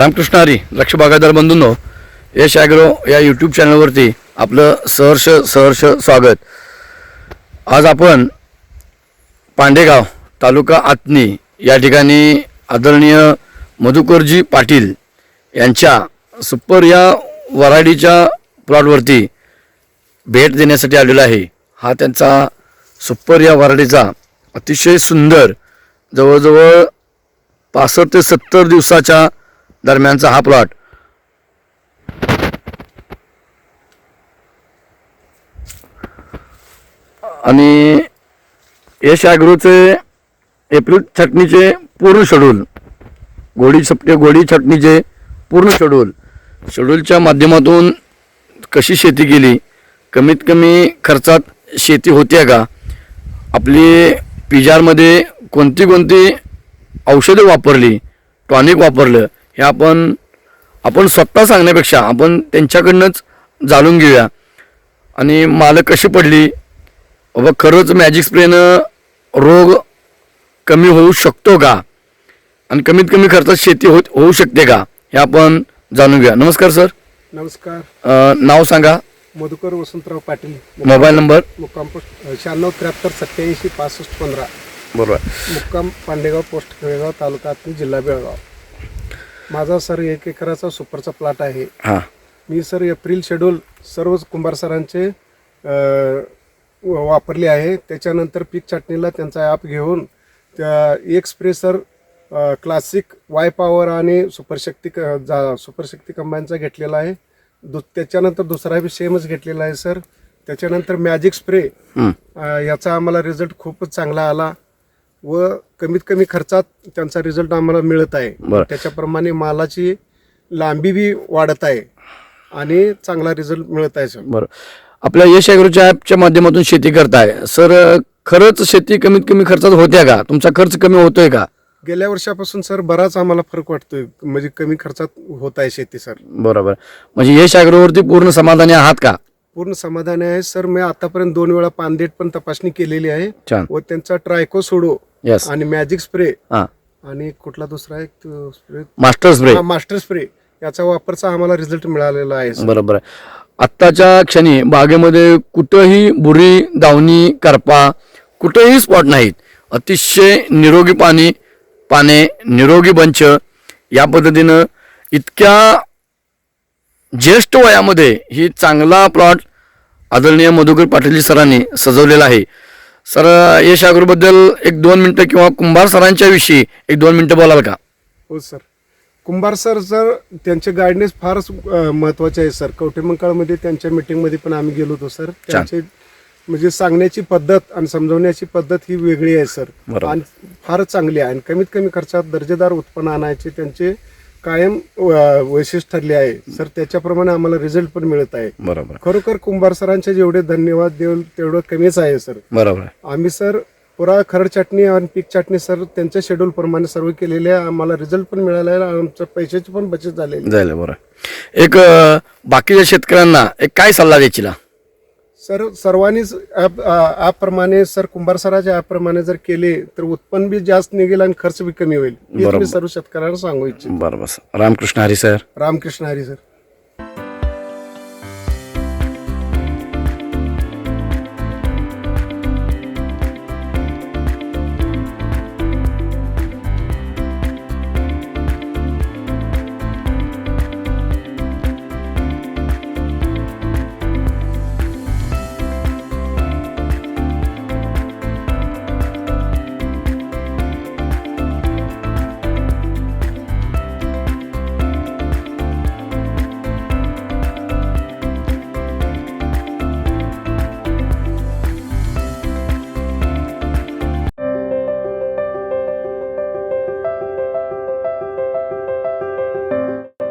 रामकृष्ण हरी लक्ष बागायतदार बंधूंनो, यश ॲग्रो या यूट्यूब चॅनलवरती आपलं सहर्ष स्वागत. आज आपण पांडेगाव तालुका आतनी या ठिकाणी आदरणीय मधुकरजी पाटील यांच्या सुपर या वराडीच्या प्लॉटवरती भेट देण्यासाठी आलेलो आहे. हा त्यांचा सुपर या वराडीचा अतिशय सुंदर जवळजवळ 65 ते 70 दिवसाच्या दरम्यानचा हा प्लॉट. आणि यश ॲग्रोचे एप्रिल छटणीचे पूर्ण शेड्यूल, गोडी छटणीचे पूर्ण शेड्यूलच्या माध्यमातून कशी शेती केली, कमीत कमी खर्चात शेती होते का, आपली पिजारमध्ये कोणती औषधे वापरली, टॉनिक वापरलं, हे आपण स्वतः सांगण्यापेक्षा आपण त्यांच्याकडनंच जाणून घेऊया. आणि मालक कशी पडली, बाबा खरंच मॅजिक स्प्रेनं रोग कमी होऊ शकतो का, आणि कमीत कमी खर्चात शेती होऊ शकते का, हे आपण जाणून घेऊया. नमस्कार सर. नमस्कार. नाव सांगा. मधुकर वसंतराव पाटील. Mobile number. मुक्काम पोस्ट 96 73 87 65 15. बरोबर. मुक्काम पांडेगाव पोस्ट खेळगाव तालुका आतनी जिल्हा बेळगाव. माझा सर 1 एकराचा सुपरचा प्लॉट आहे. हां. मी सर एप्रिल शेड्यूल सर्व कुंभार सरांचे वापरले आहे. त्याच्यानंतर पीक छाटणीला त्यांचा ॲप घेऊन त्या एक spray sir classic Y power आणि सुपरशक्ती कंबाईनचा घेतलेला आहे. त्याच्यानंतर दुसरा बी सेमच घेतलेला आहे सर. त्याच्यानंतर मॅजिक स्प्रे याचा आम्हाला रिझल्ट खूपच चांगला आला व कमीत कमी खर्चात त्यांचा रिझल्ट आम्हाला मिळत आहे. त्याच्याप्रमाणे मालाची लांबी बी वाढत आहे आणि चांगला रिझल्ट मिळत आहे सर. बरं. आपल्या यश ॲग्रोच्या ॲपच्या माध्यमातून शेती करताय सर, खरंच शेती कमीत कमी खर्चात होत्या का, तुमचा खर्च कमी होतोय का? गेल्या वर्षापासून सर बराच आम्हाला फरक वाटतोय, म्हणजे कमी खर्चात होत आहे शेती सर. बरोबर. म्हणजे यश ॲग्रोवरती पूर्ण समाधानी आहात का? पूर्ण समाधानी आहे सर. मी आतापर्यंत 2 वेळा पानदेट पण तपासणी केलेली आहे. छान. व त्यांचा ट्रायको सोडो यस आणि मॅजिक स्प्रे हां आणि कुठला दुसरा एक स्प्रे, मास्टर स्प्रे याचा वापरचा आम्हाला रिझल्ट मिळालेला आहे सर. बरोबर आहे. आत्ताच्या क्षणी बागेमध्ये कुठंही बुरी, दावणी, करपा कुठेही स्पॉट नाहीत. अतिशय निरोगी पाने, निरोगी बंच, या पद्धतीनं इतक्या ज्येष्ठ वयामध्ये ही चांगला प्लॉट आदरणीय मधुकर पाटील सरांनी सजवलेला आहे. सर, यश ॲग्रोबद्दल 1-2 मिनटं किंवा कुंभार सरांच्या विषयी 1-2 मिनटं बोलाल का? हो सर. कुंभार सर त्यांचे गायडन्स फारच महत्त्वाचे आहे सर. कवठेमंकाळमध्ये त्यांच्या मीटिंगमध्ये पण आम्ही गेलो होतो सर. त्यांचे म्हणजे सांगण्याची पद्धत आणि समजवण्याची पद्धत ही वेगळी आहे सर, आणि फारच चांगली आहे. आणि कमीत कमी खर्चात दर्जेदार उत्पन्न आणायचे त्यांचे कायम वैशिष्ट्य ठरले आहे सर. त्याच्याप्रमाणे आम्हाला रिझल्ट पण मिळत आहे. बरोबर. खरोखर कुंभार सरांचे जेवढे धन्यवाद देऊ तेवढं कमीच आहे सर. बरोबर. आम्ही सर पुरा खरड चटणी आणि पीक चटणी सर त्यांच्या शेड्यूल प्रमाणे सर्व केलेले आहे. आम्हाला रिझल्ट पण मिळाला आहे, आमच्या पैशाची पण बचत झालेली झालं. बरं. एक बाकीच्या शेतकऱ्यांना एक काय सल्ला द्यायची सर? सर्वांनीच ॲपप्रमाणे सर, कुंभार सराच्या ॲपप्रमाणे जर केले तर उत्पन्न बी जास्त निघेल आणि खर्च बी कमी होईल. हे मी सर्व शेतकऱ्यांना सांगू इच्छितो. बरोबर. रामकृष्ण हरी सर. रामकृष्ण हरी सर.